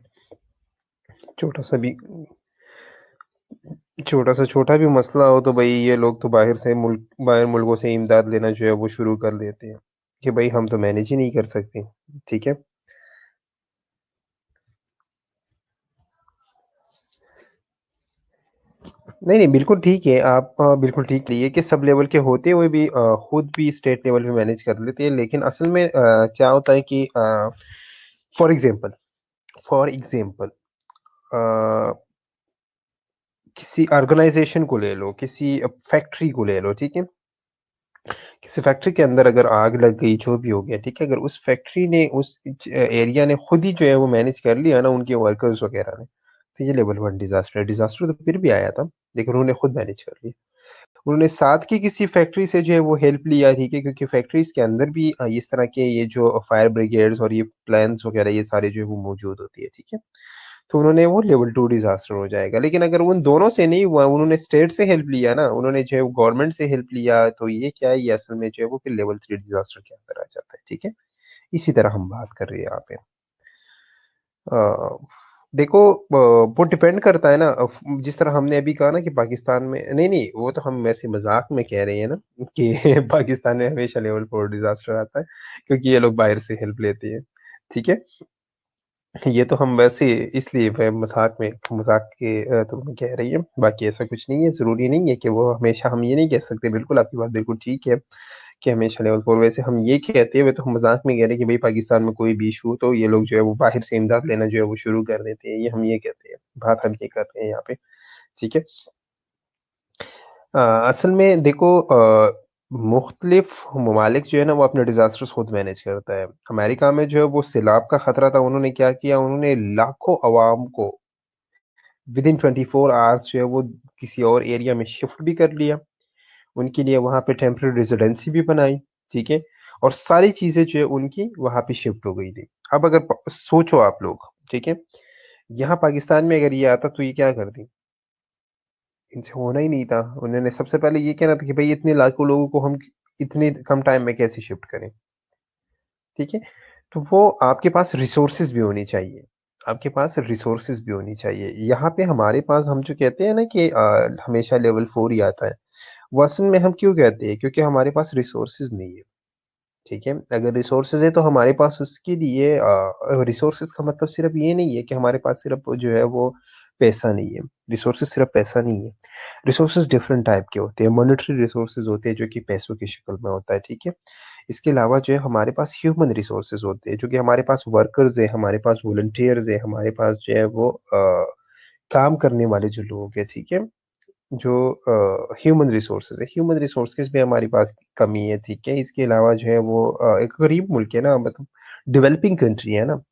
छोटा-सा भी छोटा-सा छोटा भी मसला हो तो भई ये लोग तो बाहर मुल्कों से इमदाद लेना जो है वो शुरू कर देते हैं, कि भई हम तो मैनेज ही नहीं कर सकते, ठीक है? नहीं, नहीं, बिल्कुल ठीक है, आप बिल्कुल ठीक कही है कि सब लेवल के होते हुए भी खुद भी स्टेट लेवल पे मैनेज कर लेते हैं, लेकिन असल में क्या होता है कि फॉर एग्ज़ाम्पल फॉर एग्ज़ाम्पल अ, किसी ऑर्गेनाइज़ेशन को ले लो, किसी फैक्ट्री को ले लो, ठीक है? किसी फैक्ट्री के अंदर अगर आग लग गई, जो भी हो गया, ठीक है? अगर उस फैक्ट्री ने, उस एरिया ने खुद ही जो है वो मैनेज कर लिया ना, उनके वर्कर्स वगैरह ने, तो ये लेवल 1 डिज़ास्टर है। डिज़ास्टर तो फिर भी आया था, लेकिन उन्होंने खुद मैनेज कर लिया। उन्होंने साथ की किसी फैक्ट्री से जो है वो हेल्प लिया, ठीक है? क्योंकि फैक्ट्रीज़ के अंदर भी इस तरह के ये जो फायर ब्रिगेड्स और ये प्लान्स वगैरह ये सारे जो है वो मौजूद होती है, ठीक है? तो उन्होंने वो लेवल 2 डिज़ास्टर हो जाएगा। लेकिन अगर उन दोनों से नहीं हुआ, उन्होंने स्टेट से हेल्प लिया ना, उन्होंने जो है वो गवर्नमेंट से हेल्प लिया, तो ये क्या है, ये असल में जो है वो फिर लेवल 3 डिज़ास्टर के अंदर आ जाता है, ठीक है? इसी तरह हम बात कर रहे हैं यहाँ पे। अ, देखो वो डिपेंड करता है ना, जिस तरह हमने अभी कहा ना कि पाकिस्तान में नहीं, वो तो हम वैसे मज़ाक में कह रहे हैं ना कि पाकिस्तान में हमेशा लेवल 4 डिज़ास्टर आता है, क्योंकि ये लोग बाहर से हेल्प लेते हैं, ठीक है? ये तो हम वैसे इसलिए मज़ाक के तौर में कह रही हैं, बाकी ऐसा कुछ नहीं है, ज़रूरी नहीं है कि वो हमेशा, हम ये नहीं कह सकते, बिल्कुल आपकी बात बिल्कुल ठीक है कि हमेशा लेवल 4, वैसे हम ये कहते हैं, वो तो हम मज़ाक में कह रहे हैं कि भई पाकिस्तान में कोई भी इश्यू हो तो ये लोग जो है वो बाहर से इमदाद लेना जो है वो शुरू कर देते हैं, ये हम ये कहते हैं, बात हम ये कर रहे हैं यहाँ पे, ठीक है? असल में देखो मुख्तलिफ ममालिक जो है ना वो अपने डिज़ास्टर्स खुद मैनेज करता है। अमेरिका में जो है वो सैलाब का खतरा था, उन्होंने क्या किया, उन्होंने लाखों अवाम को विदिन 24 आवर्स जो है वो किसी और एरिया में शिफ्ट भी कर लिया। उनके लिए वहाँ पे टेम्परेरी रेज़िडेंसी भी बनाई, ठीक है? और सारी चीज़ें जो है उनकी वहाँ पे शिफ्ट हो गई थी। अब अगर प सोचो आप लोग, ठीक है? यहाँ पाकिस्तान में अगर ये आता तो ये क्या करती? इनसे होना ही नहीं था। उन्होंने सबसे पहले ये कहना था कि भई इतने लाखों लोगों को हम इतने कम टाइम में कैसे शिफ्ट करें, ठीक है? तो वो आपके पास रिसोर्सेज़ भी होनी चाहिए। आपके पास रिसोर्सेज़ भी होनी चाहिए। यहाँ पे हमारे पास, हम जो कहते हैं ना कि हमेशा लेवल 4 ही आता है। वो असल में हम क्यों कहते हैं? क्योंकि हमारे पास रिसोर्सेज़ नहीं है, ठीक है? अगर रिसोर्सेज़ है तो हमारे पास उसके लिए रिसोर्सेज़ का मतलब सिर्फ़ ये नहीं है कि हमारे पास सिर्फ़ जो है वो पैसा नहीं है। रिसोर्सेज़ सिर्फ़ पैसा नहीं है। रिसोर्सेज़ डिफरेंट टाइप के होते हैं। मॉनेटरी रिसोर्सेज़ होते हैं जो कि पैसों की शक्ल में होता है, ठीक है? इसके अलावा जो है हमारे पास ह्यूमन रिसोर्सेज़ होते हैं, जो कि हमारे पास वर्कर्स हैं, हमारे पास वॉलंटियर्स हैं, हमारे पास जो है वो काम करने वाले जो लोग हैं, ठीक है? जो ह्यूमन रिसोर्सेज़ है, ह्यूमन रिसोर्सेज़ में हमारे पास कमी है, ठीक है? इसके अलावा जो है वो एक गरीब मुल्क है ना, मतलब डेवलपिंग कंट्री है ना।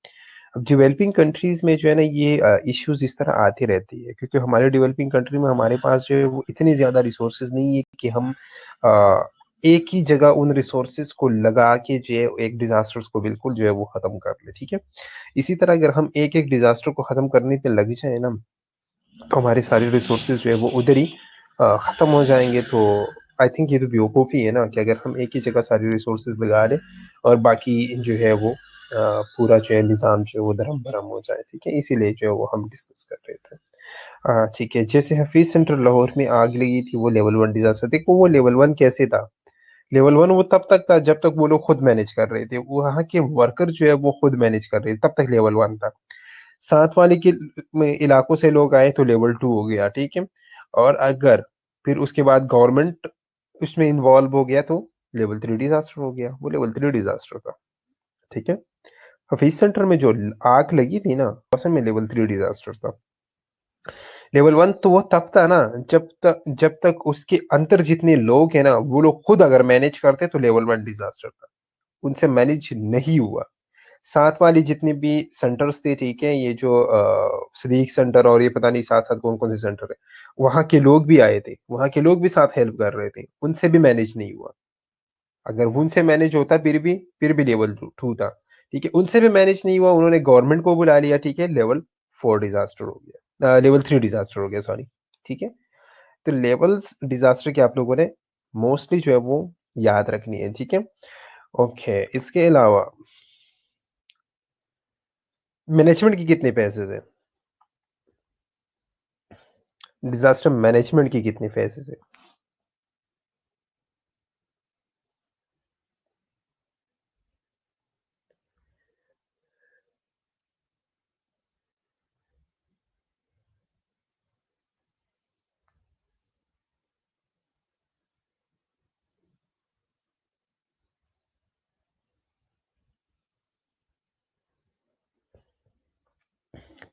अब डेवलपिंग कंट्रीज़ में जो है ना ये इश्यूज़ इस तरह आते रहती है, क्योंकि हमारे डेवलपिंग कंट्री में हमारे पास जो है वो इतने ज़्यादा रिसोर्सेज़ नहीं है कि हम अ, एक ही जगह उन रिसोर्सेज़ को लगा के जो है एक डिज़ास्टर्स को बिल्कुल जो है वो ख़त्म कर लें, ठीक है? इसी तरह अगर हम एक-एक डिज़ास्टर को ख़त्म करने पे लग जाएँ ना, तो हमारे सारे रिसोर्सेज़ जो है वो उधर ही ख़त्म हो जाएँगे। तो आई थिंक ये तो बेवकूफ़ी है ना कि अगर हम एक ही जगह सारे रिसोर्सेज़ लगा दें और बाकी जो है वो पूरा जो है निज़ाम जो है वो धर्म-भरम हो जाए, ठीक है? इसीलिए जो है वो हम डिस्कस कर रहे थे। ठीक है, जैसे हफ़ीज़ सेंटर लाहौर में आग लगी थी, वो लेवल 1 डिज़ास्टर, देखो वो लेवल 1 कैसे था? लेवल 1 वो तब तक था जब तक वो लोग खुद मैनेज कर रहे थे। वहाँ के वर्कर जो है वो खुद मैनेज कर रहे थे, तब तक लेवल 1 था। साथ वाले के में इलाकों से लोग आए तो लेवल 2 हो गया, ठीक है? और अगर फिर उसके बाद गवर्नमेंट उसमें इन्वॉल्व हो गया तो लेवल 3 डिज़ास्टर हो गया, वो लेवल 3 डिज़ास्टर था, ठीक है? हफीज़ सेंटर में जो आग लगी थी ना, असल में लेवल 3 डिज़ास्टर था। लेवल 1 तो वो तब था ना जब तक उसके अंदर जितने लोग हैं ना, वो लोग खुद अगर मैनेज करते तो लेवल 1 डिज़ास्टर था। उनसे मैनेज नहीं हुआ। साथ वाली जितने भी सेंटर्स थे, ठीक है? ये जो सिद्दीक सेंटर और ये पता नहीं साथ-साथ कौन-कौन से सेंटर है। वहाँ के लोग भी आए थे, वहाँ के लोग भी साथ हेल्प कर रहे थे, उनसे भी मैनेज नहीं हुआ। अगर उनसे मैनेज होता फिर भी लेवल 2 था, ठीक है? उनसे भी मैनेज नहीं हुआ, उन्होंने गवर्नमेंट को बुला लिया, ठीक है? लेवल 4 डिज़ास्टर हो गया, लेवल 3 डिज़ास्टर हो गया, सॉरी, ठीक है? तो लेवल्स डिज़ास्टर के आप लोगों ने मोस्टली जो है वो याद रखनी है, ठीक है? ओके, इसके अलावा मैनेजमेंट के कितने फेजेज़ हैं? डिज़ास्टर मैनेजमेंट की कितनी फेजेज़ है?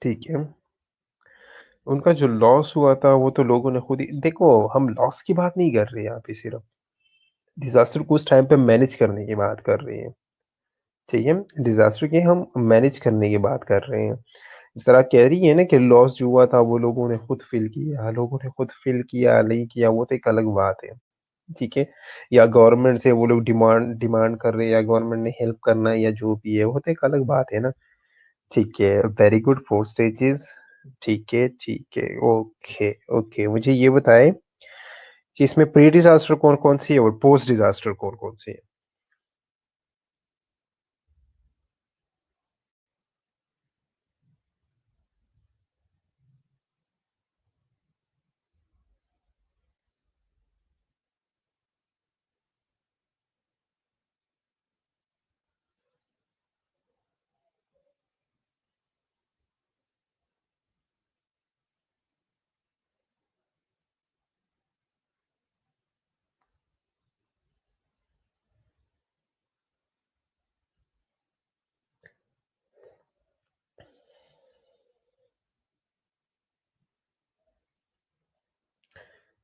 ठीक है। उनका जो लॉस हुआ था वो तो लोगों ने खुद ही देखो, हम लॉस की बात नहीं कर रहे हैं यहाँ पे सिर्फ़, डिज़ास्टर को उस टाइम पे मैनेज करने की बात कर रहे हैं, ठीक है? डिज़ास्टर की हम मैनेज करने की बात कर रहे हैं। इस तरह कह रही है ना कि लॉस जो हुआ था वो लोगों ने खुद फिल किया, लोगों ने खुद फिल किया नहीं किया वो तो एक अलग बात है, ठीक है? या गवर्नमेंट से वो लोग डिमांड डिमांड कर रहे हैं या गवर्नमेंट ने हेल्प करना है या जो भी है वो तो एक अलग बात है ना। ठीक है, वेरी गुड, 4 स्टेजेस। ठीक है, ओके, ओके। मुझे ये बताएँ कि इसमें प्री डिज़ास्टर कौन-कौन सी है और पोस्ट डिज़ास्टर कौन-कौन सी है?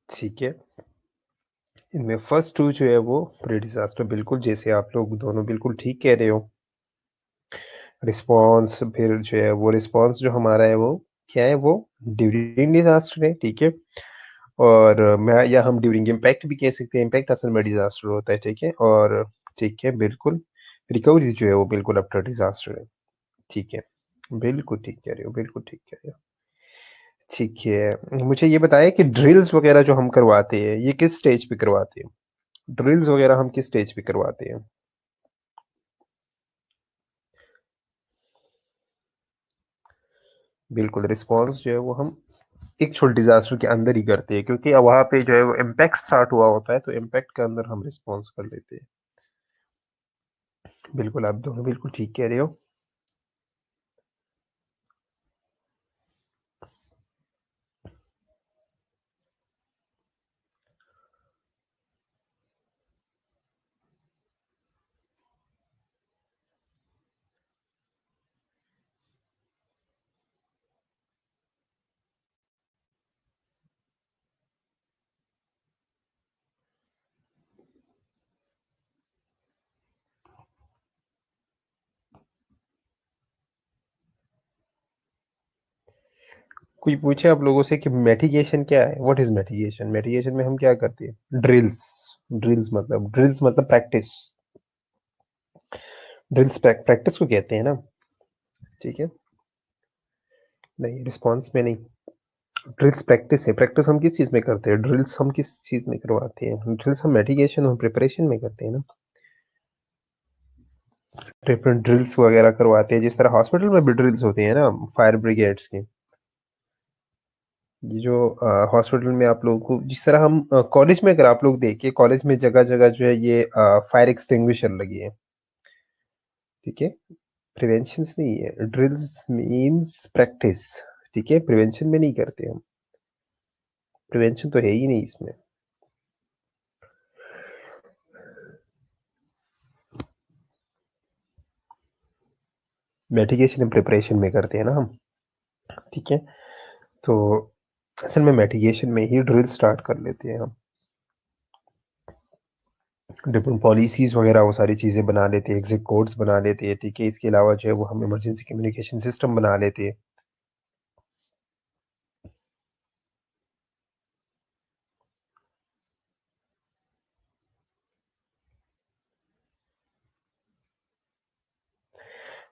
ठीक है। इनमें फर्स्ट 2 जो है वो प्री डिज़ास्टर बिल्कुल जैसे आप लोग दोनों बिल्कुल ठीक कह रहे हो। रिस्पॉन्स फिर जो है वो रिस्पॉन्स जो हमारा है वो क्या है वो ड्यूरिंग डिज़ास्टर है, ठीक है? और मैं या हम ड्यूरिंग इम्पैक्ट भी कह सकते हैं, इम्पैक्ट असल में डिज़ास्टर होता है, ठीक है? और ठीक है, बिल्कुल, रिकवरी जो है वो बिल्कुल आफ्टर डिज़ास्टर है, ठीक है। बिल्कुल ठीक कह रहे हो, बिल्कुल ठीक कह रहे हो। ठीक है, मुझे ये बताएँ कि ड्रिल्स वगैरह जो हम करवाते हैं, ये किस स्टेज पे करवाते हैं? ड्रिल्स वगैरह हम किस स्टेज पे करवाते हैं? बिल्कुल, रिस्पॉन्स जो है वो हम एक्चुअल डिज़ास्टर के अंदर ही करते हैं क्योंकि वहाँ पे जो है वो इम्पैक्ट स्टार्ट हुआ होता है, तो इम्पैक्ट के अंदर हम रिस्पॉन्स कर लेते हैं। बिल्कुल, आप दोनों बिल्कुल ठीक कह रहे हो। कोई पूछे आप लोगों से कि मिटिगेशन क्या है? What is mitigation? मिटिगेशन में हम क्या करते हैं? ड्रिल्स मतलब प्रैक्टिस। ड्रिल्स प्रैक्टिस को कहते हैं ना, ठीक है? नहीं, रिस्पॉन्स में नहीं। ड्रिल्स प्रैक्टिस है। प्रैक्टिस हम किस चीज़ में करते हैं? ड्रिल्स हम किस चीज़ में करवाते हैं? ड्रिल्स हम मिटिगेशन और प्रिपरेशन में करते हैं ना। डिफरेंट ड्रिल्स वगैरह करवाते हैं, जिस तरह हॉस्पिटल में भी ड्रिल्स होती हैं ना फायर ब्रिगेड्स की। ये जो हॉस्पिटल में आप लोगों को जिस तरह हम कॉलेज में अगर आप लोग देखिए कॉलेज में जगह-जगह जो है ये फायर एक्सटिंग्विशर लगी है, ठीक है? प्रिवेंशंस नहीं है, ड्रिल्स मीन्स प्रैक्टिस, ठीक है? प्रिवेंशन में नहीं करते हम, प्रिवेंशन तो है ही नहीं इसमें। मिटिगेशन एंड प्रिपरेशन में करते हैं ना हम, ठीक है? तो असल में मिटिगेशन में ही ड्रिल स्टार्ट कर लेते हैं हम। डिफरेंट पॉलिसीज़ वगैरह वो सारी चीज़ें बना लेते हैं, एग्ज़िट कोड्स बना लेते हैं, ठीक है? इसके अलावा जो है वो हम इमरजेंसी कम्युनिकेशन सिस्टम बना लेते हैं।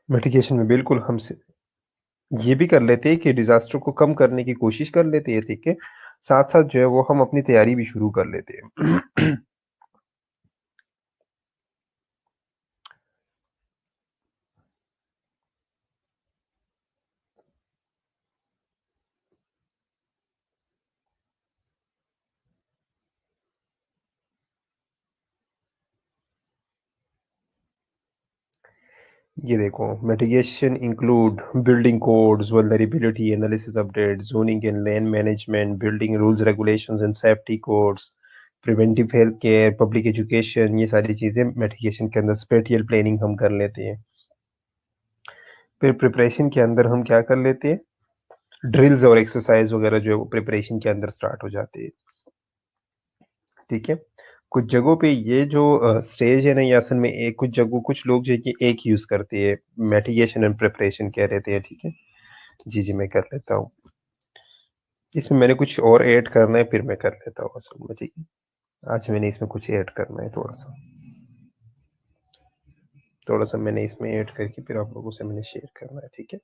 मिटिगेशन में बिल्कुल हम स ये भी कर लेते हैं कि डिज़ास्टर को कम करने की कोशिश कर लेते हैं, ठीक है? साथ-साथ जो है वो हम अपनी तैयारी भी शुरू कर लेते हैं। ये देखो mitigation include building codes, vulnerability analysis update, zoning and land management, building rules regulations and safety codes, preventive health care, public education, ये सारी चीज़ें मिटिगेशन के अंदर स्पेटियल प्लानिंग हम कर लेते हैं। फिर प्रिपरेशन के अंदर हम क्या कर लेते हैं? ड्रिल्स और एक्सरसाइज वगैरह जो है वो प्रिपरेशन के अंदर स्टार्ट हो जाते हैं, ठीक है? कुछ जगहों पे ये जो स्टेज है ना ये असल में एक कुछ जगहों कुछ लोग जो है कि एक यूज़ करते हैं, मिटिगेशन एंड प्रिपरेशन कह देते हैं, ठीक है? जी, मैं कर लेता हूँ। इसमें मैंने कुछ और ऐड करना है, फिर मैं कर लेता हूँ असल में, ठीक है? आज मैंने इसमें कुछ ऐड करना है थोड़ा-सा। थोड़ा-सा मैंने इसमें ऐड करके फिर आप लोगों से मैंने शेयर करना है, ठीक है?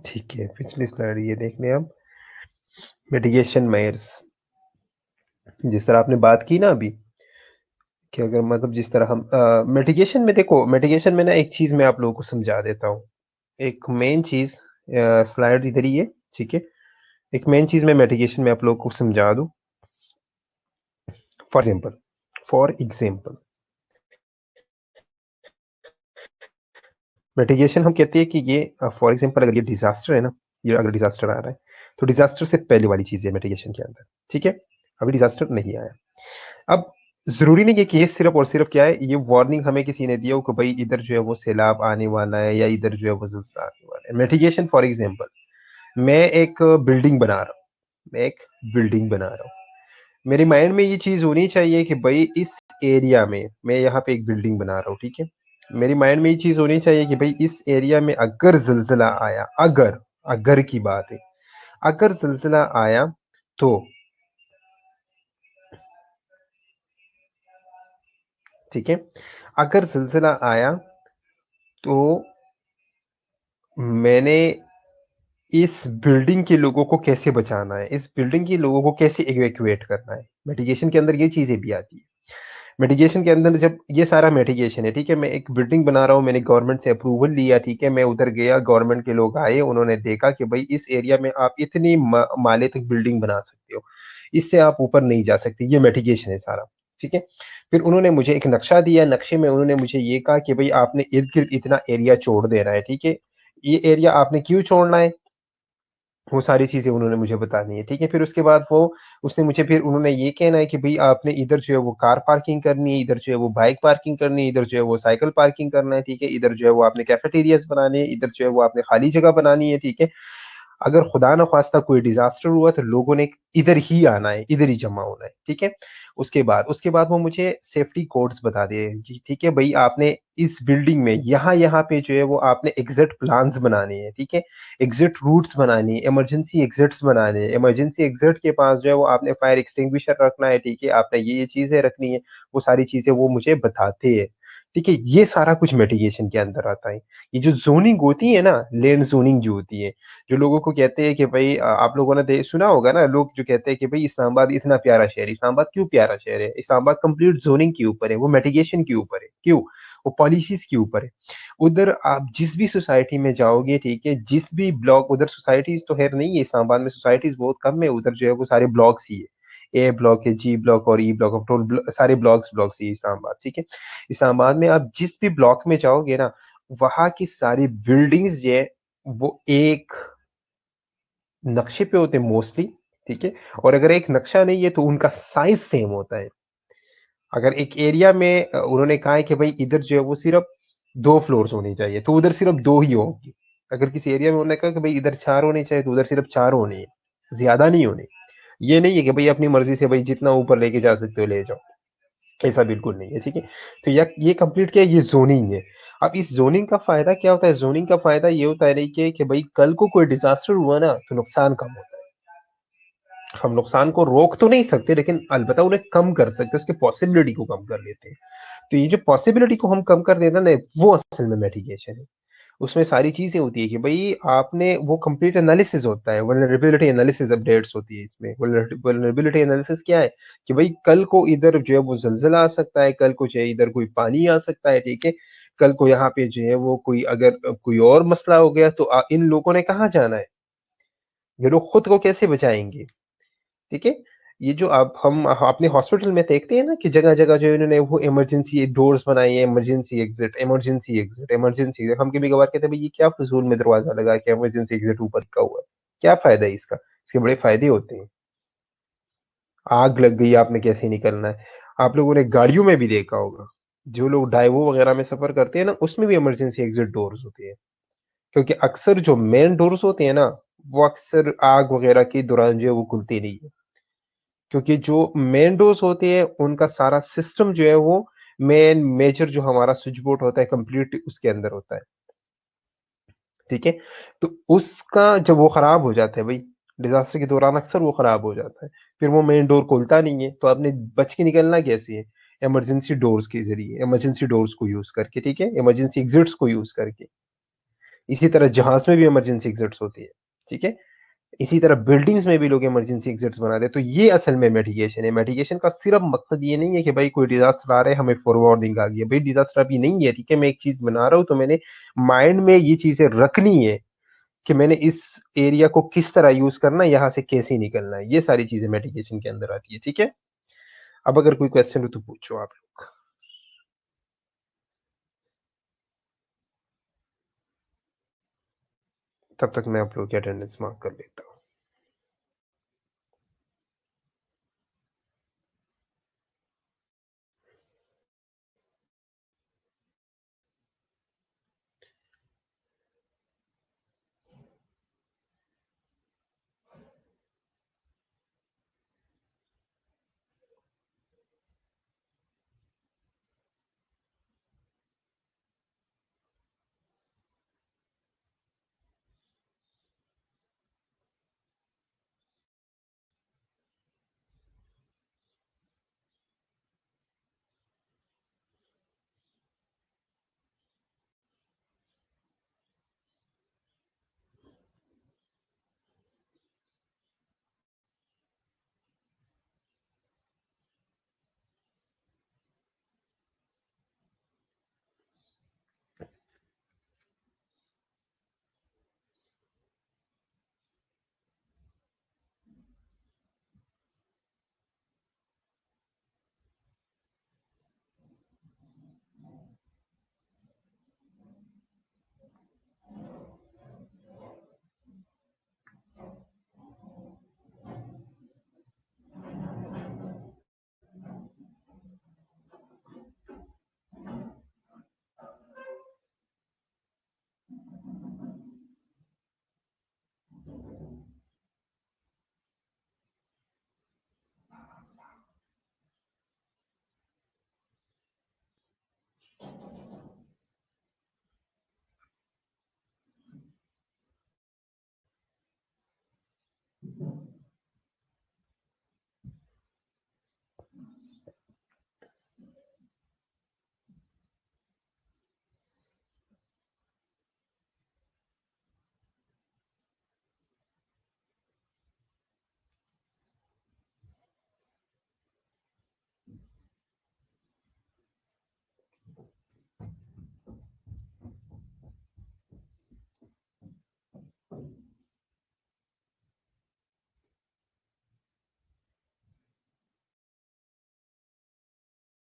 ठीक है, पिछली स्लाइड ये देख लें अब। मिटिगेशन मेयर्स, जिस तरह आपने बात की ना अभी, कि अगर मतलब जिस तरह हम मिटिगेशन में देखो, मिटिगेशन में ना एक चीज़ मैं आप लोगों को समझा देता हूँ। एक मेन चीज़, स्लाइड इधर ही है, ठीक है? एक मेन चीज़ मैं मिटिगेशन में आप लोगों को समझा दूँ। फॉर एग्ज़ाम्पल मिटिगेशन हम कहते हैं कि ये फॉर एग्ज़ाम्पल अगर ये डिज़ास्टर है ना, ये अगर डिज़ास्टर आ रहा है, तो डिज़ास्टर से पहले वाली चीज़ है मिटिगेशन के अंदर, ठीक है? अभी डिज़ास्टर नहीं आया। अब ज़रूरी नहीं है कि ये सिर्फ़ और सिर्फ़ क्या है, ये वार्निंग हमें किसी ने दिया हो कि भई इधर जो है वो सैलाब आने वाला है या इधर जो है वो ज़लज़ला आने वाला है। मिटिगेशन फॉर एग्ज़ाम्पल, मैं एक बिल्डिंग बना रहा हूँ, मैं एक बिल्डिंग बना रहा हूँ। मेरे माइंड में ये चीज़ होनी चाहिए कि भई इस एरिया में मैं यहाँ पे एक बिल्डिंग बना रहा हूँ, ठीक है? मेरी माइंड में ये चीज़ होनी चाहिए कि भई इस एरिया में अगर ज़लज़ला आया, अगर की बात है, अगर ज़लज़ला आया तो, ठीक है? अगर ज़लज़ला आया तो मैंने इस बिल्डिंग के लोगों को कैसे बचाना है, इस बिल्डिंग के लोगों को कैसे इवैक्यूएट करना है। मिटिगेशन के अंदर ये चीज़ें भी आती है। मिटिगेशन के अंदर जब ये सारा मिटिगेशन है, ठीक है? मैं एक बिल्डिंग बना रहा हूँ, मैंने गवर्नमेंट से अप्रूवल लिया, ठीक है? मैं उधर गया, गवर्नमेंट के लोग आए, उन्होंने देखा कि भई इस एरिया में आप इतनी माले तक बिल्डिंग बना सकते हो, इससे आप ऊपर नहीं जा सकते, ये मिटिगेशन है सारा, ठीक है? फिर उन्होंने मुझे एक नक्शा दिया, नक्शे में उन्होंने मुझे ये कहा कि भई आपने इर्द-गिर्द इतना एरिया छोड़ देना है, ठीक है? ये एरिया आपने क्यों छोड़ना है? वो सारी चीज़ें उन्होंने मुझे बतानी है, ठीक है? फिर उसके बाद वो उसने मुझे फिर उन्होंने ये कहना है कि भई आपने इधर जो है वो कार पार्किंग करनी है, इधर जो है वो बाइक पार्किंग करनी है, इधर जो है वो साइकिल पार्किंग करना है, ठीक है? इधर जो है वो आपने कैफेटेरियाज़ बनाने हैं, इधर जो है वो आपने खाली जगह बनानी है, ठीक है? अगर खुदा न ख़ास्ता कोई डिज़ास्टर हुआ तो लोगों ने इधर ही आना है, इधर ही जमा होना है, ठीक है? उसके बाद वो मुझे सेफ्टी कोड्स बता दिए कि ठीक है भई आपने इस बिल्डिंग में यहाँ-यहाँ पे जो है वो आपने एग्ज़िट प्लान्स बनाने हैं, ठीक है? एग्ज़िट रूट्स बनानी है, इमरजेंसी एग्ज़िट्स बनाने हैं, इमरजेंसी एग्ज़िट के पास जो है वो आपने फायर एक्सटिंग्विशर रखना है, ठीक है? आपने ये चीज़ें रखनी है, वो सारी चीज़ें वो मुझे बताते हैं, ठीक है? ये सारा कुछ मिटिगेशन के अंदर आता है। ये जो ज़ोनिंग होती है ना, लैंड ज़ोनिंग जो होती है, जो लोगों को कहते हैं कि भई आप लोगों ने दे सुना होगा ना लोग जो कहते हैं कि भई इस्लामाबाद इतना प्यारा शहर है। इस्लामाबाद क्यों प्यारा शहर है? इस्लामाबाद कंप्लीट ज़ोनिंग के ऊपर है, वो मिटिगेशन के ऊपर है। क्यों? वो पॉलिसीज़ के ऊपर है। उधर आप जिस भी सोसाइटी में जाओगे, ठीक है? जिस भी ब्लॉक उधर सोसाइटीज़ तो ख़ैर नहीं है इस्लामाबाद में सोसाइटीज़ बहुत कम है, उधर जो है वो सारे ब्लॉक्स ही है। ए ब्लॉक है, जी ब्लॉक और ई ब्लॉक ऑफ टोल सारे ब्लॉक्स ही है इस्लामाबाद, ठीक है? इस्लामाबाद में आप जिस भी ब्लॉक में जाओगे ना, वहाँ की सारी बिल्डिंग्स जो है, वो एक नक्शे पे होते हैं मोस्टली, ठीक है? और अगर एक नक्शा नहीं है तो उनका साइज़ सेम होता है। अगर एक एरिया में उन्होंने कहा है कि भई इधर जो है वो सिर्फ़ 2 फ्लोर्स होने चाहिए, तो उधर सिर्फ़ 2 ही होंगी। अगर किसी एरिया में उन्होंने कहा कि भई इधर 4 होने चाहिए, तो उधर सिर्फ़ 4 होने हैं, ज़्यादा नहीं होने। ये नहीं है कि भई अपनी मर्ज़ी से भई जितना ऊपर लेके जा सकते हो ले जाओ, ऐसा बिल्कुल नहीं है, ठीक है? तो ये कंप्लीट क्या है, ये ज़ोनिंग है। अब इस ज़ोनिंग का फ़ायदा क्या होता है? ज़ोनिंग का फ़ायदा ये होता है देखिए कि भई कल को कोई डिज़ास्टर हुआ ना, तो नुकसान कम होता है। हम नुकसान को रोक तो नहीं सकते लेकिन अलबत्ता उन्हें कम कर सकते हैं, उसकी पॉसिबिलिटी को कम कर लेते हैं। तो ये जो पॉसिबिलिटी को हम कम कर देते हैं ना, वो असल में मिटिगेशन है। उसमें सारी चीज़ें होती है कि भई आपने वो कंप्लीट एनालिसिस होता है, वल्नरेबिलिटी एनालिसिस अपडेट्स होती है इसमें। वल्नरेबिलिटी एनालिसिस क्या है कि भई कल को इधर जो है वो ज़लज़ला आ सकता है, कल को जो है इधर कोई पानी आ सकता है, ठीक है? कल को यहाँ पे जो है वो कोई अगर कोई और मसला हो गया तो इन लोगों ने कहाँ जाना है? ये लोग खुद को कैसे बचाएँगे? ठीक है? ये जो अब हम अपने हॉस्पिटल में देखते हैं ना कि जगह-जगह जो इन्होंने वो इमरजेंसी डोर्स बनाई है, emergency exit, emergency exit, emergency exit. हम कभी-कभार कहते हैं, भई ये क्या फ़िज़ूल में दरवाज़ा लगा के इमरजेंसी एग्ज़िट ऊपर लिखा हुआ है। क्या फ़ायदा है इसका? इसके बड़े फ़ायदे होते हैं। आग लग गई, आपने कैसे निकलना है? आप लोगों ने गाड़ियों में भी देखा होगा, जो लोग डाइवो वगैरह में सफ़र करते हैं ना, उसमें भी इमरजेंसी एग्ज़िट डोर्स होती है। क्योंकि अक्सर जो मेन डोर्स होते हैं ना, वो अक्सर आग वगैरह के दौरान जो है वो खुलते नहीं है। क्योंकि जो मेन डोर्स होते हैं, उनका सारा सिस्टम जो है वो मेन मेजर जो हमारा स्विच बोर्ड होता है कंप्लीट उसके अंदर होता है, ठीक है? तो उसका जब वो खराब हो जाता है भई, डिज़ास्टर के दौरान अक्सर वो खराब हो जाता है। फिर वो मेन डोर खुलता नहीं है, तो आपने बच के निकलना कैसे है? इमरजेंसी डोर्स के ज़रिए, इमरजेंसी डोर्स को यूज़ करके, ठीक है? इमरजेंसी एग्ज़िट्स को यूज़ करके। इसी तरह जहाज़ में भी इमरजेंसी एग्ज़िट्स होती है, ठीक है? इसी तरह बिल्डिंग्स में भी लोग इमरजेंसी एग्जिट्स बना दें, तो ये असल में मिटिगेशन है। मिटिगेशन का सिर्फ मकसद ये नहीं है कि भाई कोई डिज़ास्टर आ रहा है, हमें फॉरवार्निंग आ गई है। भई डिज़ास्टर अभी नहीं है, ठीक है? मैं एक चीज़ बना रहा हूँ, तो मैंने माइंड में ये चीज़ें रखनी है कि मैंने इस एरिया को किस तरह यूज़ करना है, यहाँ से कैसे निकलना है। ये सारी चीज़ें मिटिगेशन के अंदर आती है, ठीक है? अब अगर कोई क्वेश्चन हो तो पूछो आप लोग। तब तक मैं आप लोगों की अटेंडेंस मार्क कर लेता हूँ।